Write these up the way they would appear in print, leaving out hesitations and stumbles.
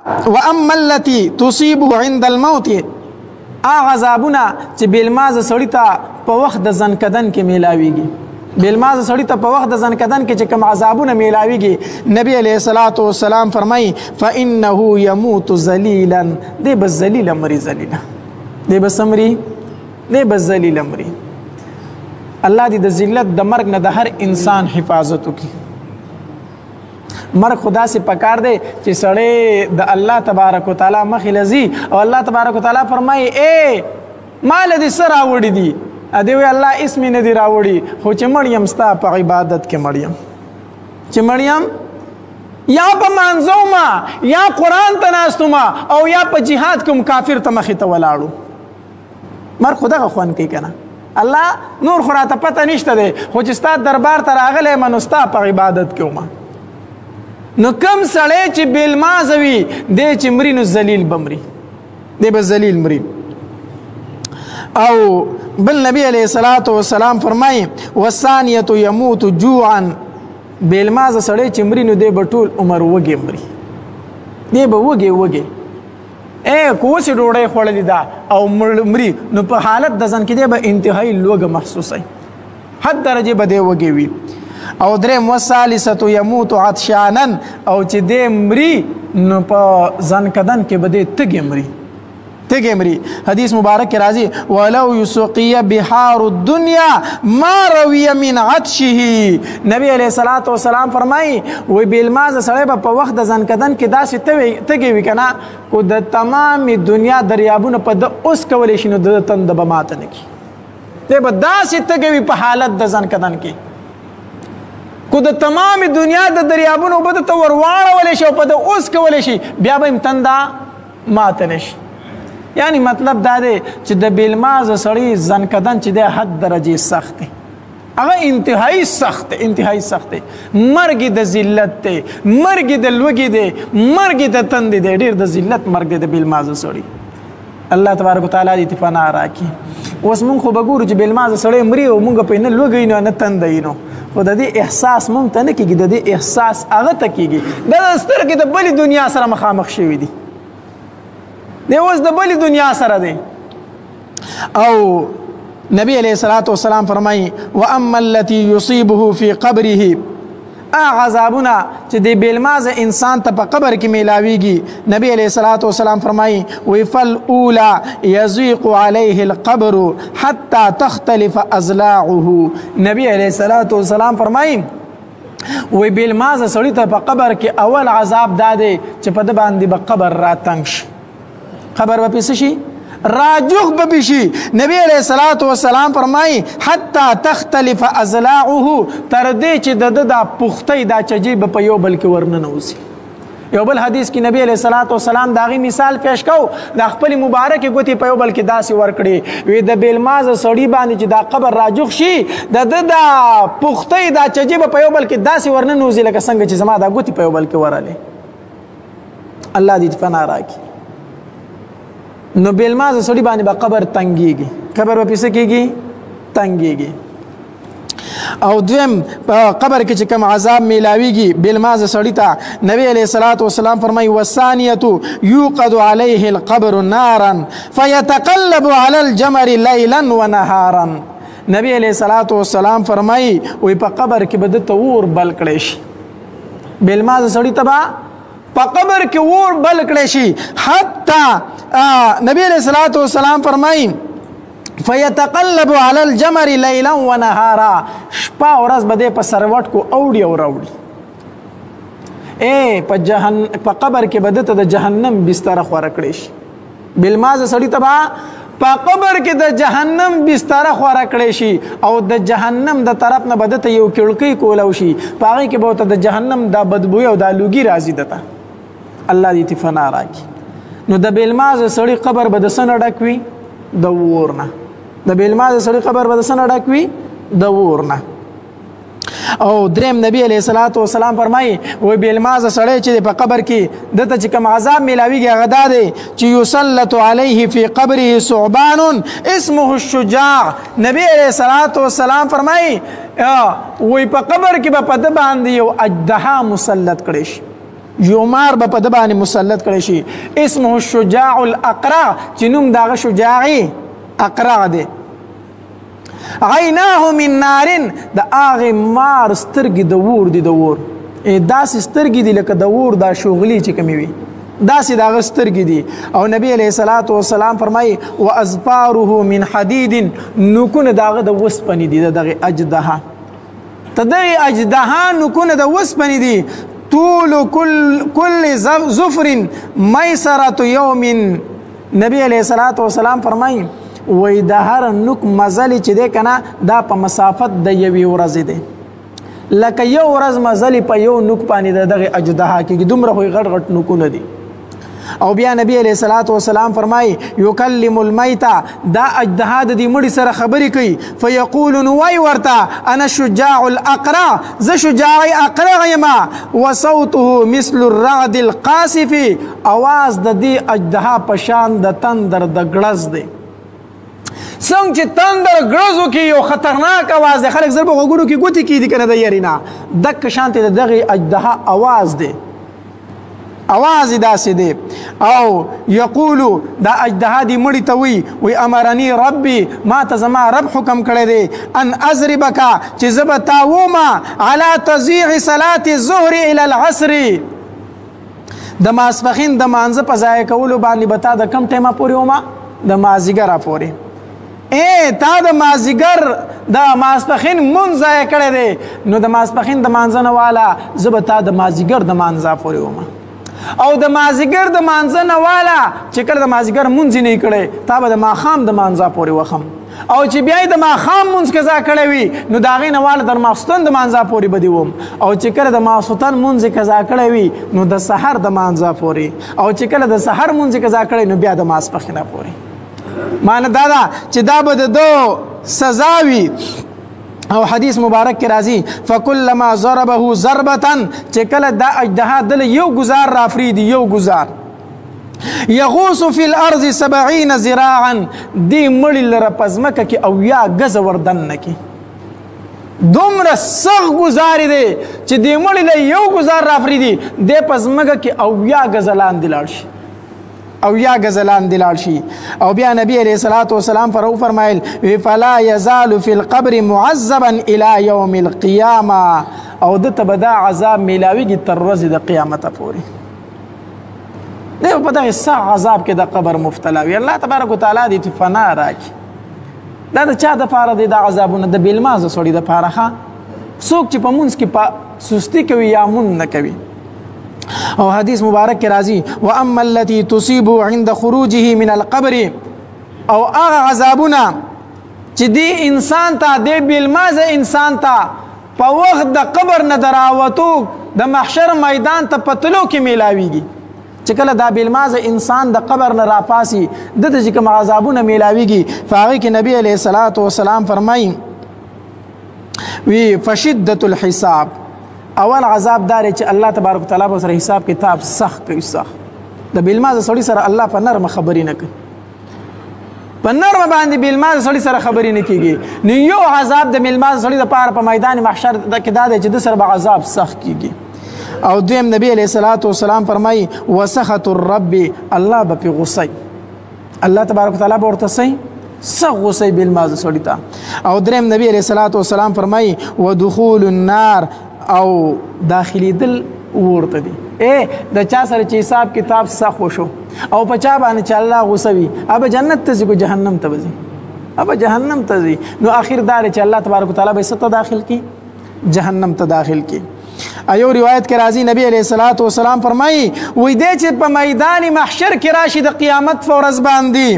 واما التي تصيبه عند الموت، هغه عذابونه چې بیلمازه سړي ته په وخت د ځنکدن کې میلاویږي. بیلمازه سړي ته په وخت د ځنکدن کې چې کوم عذابونه میلاویږي، نبی علیه الصلاۃ والسلام فرمایي فانه يموت ذلیلا، دی به ذلیله مري، ذلیله دی به سمري، دی به ذلیله مري. الله دې د ذلت د مرګ نه د هر انسان حفاظت وکړي. مرګ خدا سے پکار دی چې سړی د الله تبارک وتعالی مخې لځي او الله تبارک وتعالی فرمایي اے مال دې څه راوړي دي؟ دی وی الله اسم نه دی راوړي، خو چې مړ یم ستا په عبادت کې مړ یم، چې مړ یم یا په مانځو ما یا قرآن ته ناستو ما او یا په جهاد کوم کافر ته مخې ته ولاړو. مرګ خو دغه خوند کوي که نه؟ الله نور خو راته پته نشته دی، خو چې ستا دربار ته راغلی یم نو ستا په عبادت کې وم. نو کم سړی چې بیلمازه وي دی چې مري نو ذلیل به مري، دی به ذلیل مري. او بل نبی علیه الصلاۃ والسلام فرمایي والثانیة یموت جوعا، بیلمازه سړی چې مري نو دی به ټول عمر وږی مري، دی به وږی وږی کوسې ډوډۍ خوړلې ده او مري، نو په حالت د ځان کې دی به انتهایي لوږه محسوسوي، حد درجې به دی وږی وي. او دریم والثالثة یموت عطشانا، او چې دی مري نو په ځنکدن کې به دی تږی مري، تږی مري. حدیث مبارک کې راځي ولو یسقی بحار الدنیا ما روی من عطشه، نبی علیه الصلاۃ والسلام فرمایي وی بیلمازه سړی به په وخت د ځنکدن کې داسې تږی وي که نه، کو د تمامې دنیا دریابونه په ده اوس کولی شي نو د تنده به ماته نه کړي، دی به داسې تږی وي په حالت د ځنکدن کې، کو د تمامې دنیا د دریابونو اوبه درته ور واړولی شي او په ده اوس کولی شي بیا به یې تنده ماته نه شي. یعنی مطلب دا دی چې د بیلمازه سړي ځنکدن چې دی حد درجې سخت دی، هغه انتهایی سخت دی، انتهایی سخت دی. مرګ د ذلت دی، مرګ د لوږې دی، مرګ د تندې دی، ډېر د ذلت مرګ دی د بیلمازه سړي. الله تبارک وتعالی دې پناه راکړي. اوس مونږ خو به ګورو چې بیلمازه سړی مري او مونږ پرې نه لوږی نو نه تنده یي نو، خو د دې احساس مونږ ته نه کېږي، د دې احساس هغه ته کېږي. دا د سترګې د بلې دنیا سره مخامخ شوي دي، دی اوس د بلې دنیا سره دی. او نبی علیه الصلاۃ والسلام فرمایي واما التي يصيبه في قبره، هغه عذابونه چې د بیلمازه انسان ته په قبر کې میلاویږي، نبی علیه الصلاۃ والسلام فرمایي وی فالاولى يضيق عليه القبر حتى تختلف اضلاعه، نبی علیه الصلاۃ والسلام فرمایي وی بیلمازه سړي ته په قبر کې اول عذاب دا دی چې په ده باندې به قبر راتنګ شي، قبر به پې څه شي؟ راجوخ به پې شي. نبی علیه الصلاۃ والسلام فرمایي حتی تختلف اضلاعه، تر دې چې د ده دا پختۍ دا چجې به په یو بل کې ورننوځي. یو بل حدیث کې نبی علیه الصلاۃ والسلام د هغې مثال پیش کو، د خپلې مبارکې ګوتې په یو بل کې داسې ورکړې، وی د بیلمازه سړي باندې چې دا قبر راجوخ شي د ده دا پختۍ دا چجې به په یو بل کې داسې ورننوځي لکه څنګه چې زما دا ګوتې په یو بل کې ورالې. الله دې پناه راکړي. نو بیلمازه سړي باندې به قبر تنګېږي، قبر به پې څه کېږي؟ تنګېږي. او دویم په قبر کې چې کوم عذاب میلاویږي بیلمازه سړي ته، نبی علیه الصلاۃ والسلام فرمایي والثانیة یوقد علیه القبر نارا فیتقلب علی الجمر لیلا ونهارا، نبی علیه الصلاۃ والسلام فرمایي وی په قبر کې به دته اور بل کړی شي، بیلمازه سړي ته به په قبر کې اور بل کړی شي، حتی نبی علیہ الصلوۃ والسلام فرمایي فیتقلب علی الجمر لیلا ونهارا، شپه او ورځ به دی په سروټ کو اوړي او راوړي. په قبر کې به دته د جهنم بستره خوره کړی شي، بیلمازه سړي ته به په قبر کې د جهنم بستره خوره کړی شي او د جهنم د طرف نه به دته یو کړکۍ کولی شي، په هغې کې به ورته د جهنم دا بدبوی او دا لوګي راځي دته. الله دې پناه راکړي. نو د بیلمازه سړي قبر به د څه نه ډک وي؟ د اور نه. د بیلمازه سړي قبر به د څه نه ډک وي؟ د اور نه. او دریم نبی علیه الصلاۃ والسلام فرمایي وی بیلمازه سړی چې په قبر کې دته چې کوم عذاب میلاویږي هغه دا دی چې یسلط علیه فی قبره ثعبان اسمه الشجاع، نبی علیه الصلاۃ والسلام فرمایي وی په قبر کې به په ده باندې یو اژدها مسلط کړی شي، یو مار به په ده باندې مسلط کړی شي اسمه شجاع الاقرع چې نوم د هغه شجاعي اقرع دی عیناه من نارن د هغې مار سترګې د اور دي د اور داسې سترګې دي لکه د اور دا شغلې چې کومې وي داسې د هغه سترګې دي او نبی علیه الصلاة والسلام فرمایي واظفاره من حدید نوکونه د هغه د وسپنې دي د دغې اجدها د دغې اجدها نوکونه د وسپنې دي طول كل ظفر میسرة یوم نبی علیه الصلاة والسلام فرمایي وای د هر نوک مزل چې دی که نه دا په مسافت د یوې ورځې دی لکه یو ورځ مزل په یو نوک باندې د دغې اجدها کېږي دومره خو یې غټ غټ نوکونه دي او بیا نبی علیه الصلاة والسلام فرمایي یکلم المیته دا اجدها د دې مړي سره خبرې کوي فیقول نو وایي ورته انا شجاع الاقرع زه شجاعي اقرع یمه وصوته مثل الرعد القاصف اواز د دې اجدها په شان د تندر د ګړز دی څنګه چې تندر ګړزو کې یو خطرناک اواز دی خلک زر په غوږونو کې ګوتې کېدي که نه د یاري نه دقه شانتې د دغې اجدها اواز دی اواز یې داسې دی او یقولو دا اجدها دې مړي ته وی امرني ربي ما ته زما رب حکم کړی دی ان اضربکه چې زه به تا ومه علی تضیع صلاة الظهر الى العصر د ماسپښین د مانځه په ضایع کولو باندې به تا د کم ټایمه پورې ومه د مازدیګره پورې تا د مازدیګر د ماسپښین مونځ ضایع کړی دی نو د ماسپښین د مانځه نه واله زه به تا د مازدیګر د مانځه پورې ومه او د مازدیګر د مانځه نه واله چې کله د مازدیګر مونځ یې نه کړی تا به د ماښام د مانځه پورې وخم او چې بیا یې د ماښام مونځ قضا کړی وي نو د هغې نه واله تر ماخوستن د مانځه پورې به دې وم او چې کله د ماخوستن مونځ یې قضا کړی وي نو د سحر د مانځه پورې او چې کله د سحر مونځ یې قضا کړی نو بیا د ماسپښینه پورې معنی دا ده چې دا به د دو سزا وي او حدیث مبارک کې راځي فکلما ضربه ضربة چې کله دا اجدها دله یو ګزار رافریدي یو ګزار یغوص فی الارض 70 ذراعا دې مړي لره په ځمکه کې او یا ګزه وردننه کې دومره سخت ګزارې دی چې دې مړي له یو ګزار رافریدي دې په ځمکه کې او یا ګزه لاندې لاړ شي او یا غزلان دلال شي او بیا نبی علیہ الصلوۃ والسلام فرمایل فلا یزال فی القبر معذبا الى یوم القیامه او د تبدا عذاب میلاویږي تر ورځې د قیامت پورې دی په دغه سخت عذاب کې د قبر مبتلا وي الله تبارک وتعالی دې فنا راکړي دا د چا د پاره دی د عذابونه د بیلمازه سړي د پاره څوک چې په مونږ کې په سستی کوي یا مون نه کوي او حدیث مبارک کې راځي واما التي تصيب عند خروجه من القبر او هغه عذابونه چې دی انسان ته دی بیلمازه انسان ته په وخت د قبر نه دراوتو د محشر میدان ته پتلو کې میلاویږي چې کله دا بیلمازه انسان د قبر نه راپاسي د چې کوم عذابونه میلاویږي فهغې کې نبی علیه الصلاة والسلام فرمایي وی فشدة الحساب اول عذاب دار چې الله تبارک وتعالی په سره حساب کتاب سخت کوي سخت د بیلمازه سړي سره الله په نرمه خبرې نه کوي په نرمه باندې بیلمازه سړي سره خبرې نه کیږي نو یو عذاب د بیلمازه سړي لپاره په میدان محشر کې دا دی چې د سره به عذاب سخت کیږي او دویم نبی علیه الصلاة والسلام فرمایي وسخط الرب الله به پې غصه الله تبارک وتعالی به ورته سخت غصه بیلمازه سړي ته او دریم نبی علیه الصلاة والسلام فرمایي ودخول النار او داخلي دل ورته دي د چا سره چې حساب کتاب سخت وشو او په چا باندې چې الله غصه وي اب جنت ته ځي کو جهنم ته ځي اب جهنم ته ځي نو اخر دار چې الله تبارک وتعالی به ست داخل کی جهنم ته داخل کی ایو روایت کې راځي نبی علیہ الصلوۃ والسلام فرمایي وې دې چې په میدان محشر کې راشي د قیامت فورز باندې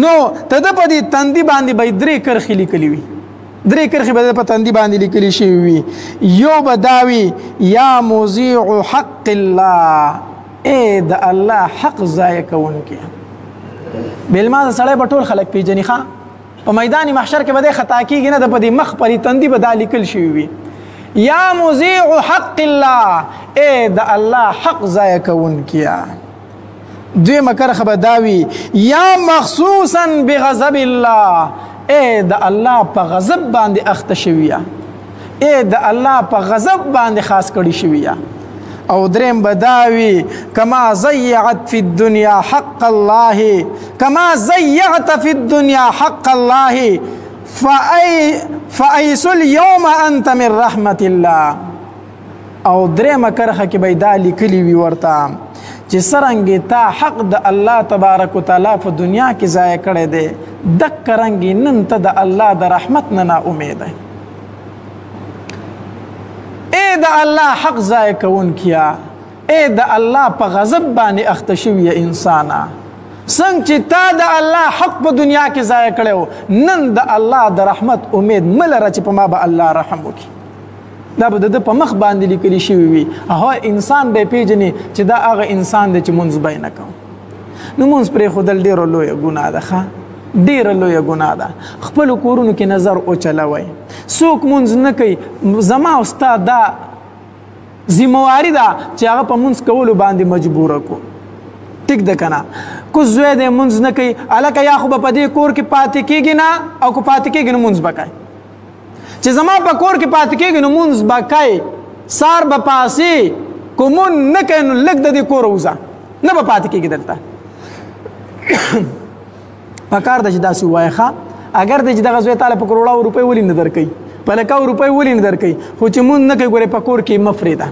نو ته د په دې تندي باندې به درې کرخې لیکلي وي درې کرخې به په تندي باندې لیکلي شوي وي یو به دا وي یا مذیع حق الله د الله حق ضایع کوونکی بیلمازه سړی به ټول خلک پیژني ښه په میدان محشر کې به دی خطا کېږي نه د په دې مخ پرې تندي به دا لیکل شوي وي یا مذیع حق الله د الله حق ضایع کوونکیه دویمه کرخه به دا وي یا مخصوصا بغضب الله د الله په غضب باندې اخته شویه د الله په غضب باندې خاص کړي شویه او دریم بداوی کما ضیعت فی الدنیا حق الله کما ضیعت فی الدنیا حق الله فایس اليوم انت من رحمت الله. او دریم کرخه کې به دا لیکلی وي ورته چې څرنګې تا حق د الله تبارک وتعالی په دنیا کې ضایع کړی دی دک رنګې نن ته د الله د رحمت نه ناامید دی. ای د الله حق ضایع کوونکیا، ای د الله په غضب باندې اخته شویه انسانه، څنګه چې تا د الله حق په دنیا کې ضایع کړی نن د الله د رحمت امید مه لره چې په ما به الله رحم وکړي. دا به د ده په مخ باندې لیکلي شوي وي. هغه انسان به یې پیژني چې دا هغه انسان دی چې مونځ به یې نه کوم. نو مونځ پرېښودل ډېره لویه ګناه ده، ښه ډېره لویه ګناه ده. خپلو کورونو کې نظر وچلوئ. څوک مونځ نه کوي، زما او ستا دا ذمواري ده چې هغه په مونځ کولو باندې مجبوره کړو. ټیک ده که نه؟ کو زوی دی مونځ نه کوي، هلکه یا خو به په دې کور کې پاتې کېږي نه، او که پاتې کېږي نو مونځ به کوي. چې زما په کور کې پاتې کېږي نو مونځ به کوي، سار به پاسې، که مونځ نه کوي نو لږ د دې کوره وځه، نه به پاتې کېږي دلته. پکار ده چې داسې ووایې ښه. اگر دی چې دغه زوی تاله په کروڑاو روپۍ ولې نه درکوي، په لکاو روپۍ ولې نه درکوي، خو چې مونځ نه کوي ګورې په کور کې مه پرېږده.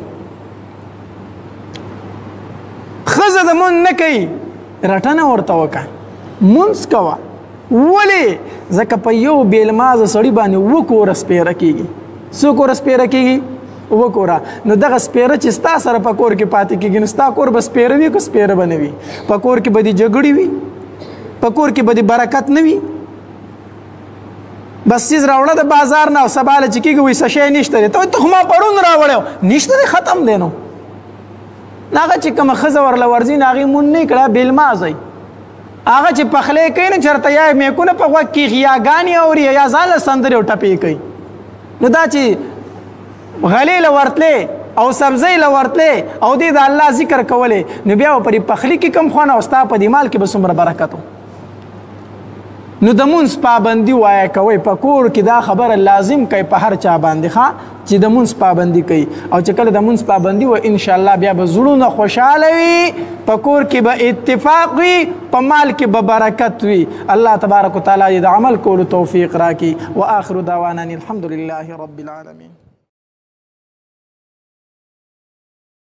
ښځه د مونځ نه کوي رټنه ورته وکړه، مونځ کوه. ولې؟ ځکه په یو بېلمازه سړي باندې اووه کوره سپېره کېږي. څو کوره سپېره کېږي؟ اووه کوره. نو دغه سپېره چې ستا سره په کور کې پاتې کېږي نو ستا کور به سپېره وي که سپېره به نه وي؟ په کور کې به دې جګړې وي، په کور کې به دې برکت نه وي. بس چیز راوړه د بازار نه او سبا له چې کېږي وایي څه شی نشته دی، ته وایي خو ما پرون راوړی نشته دی، ختم دی. نو هغه چې کومه ښځه ورله ورځي نو هغې مونږ نه کړه بېلمازی. هغه چې پخلی کوي نه چېرته یا میکونه په غوږ کې غیاګانې اوري یا ځان له سندرې او ټپې کوي. نو دا چې غلې له ورتلې او سبزۍ له ورتلې او دې د الله ذکر کولی نو بیا به پرې پخلي کې کم خوند او ستا په دې مال کې به څومره برکت و. نو د مونځ پابندي وایه کوئ، په کور کې دا خبره لازم کوي په هر چا باندې ښه چې د مونځ پابندي کوي. او چې کله د مونځ پابندي وه انشاءالله بیا به زړونه خوشحاله وي، په کور کې به اتفاق وي، په مال کې به برکت وي. الله تبارک وتعالی د عمل کولو توفیق راکړي. وآخر دعوانا الحمد لله رب العالمین.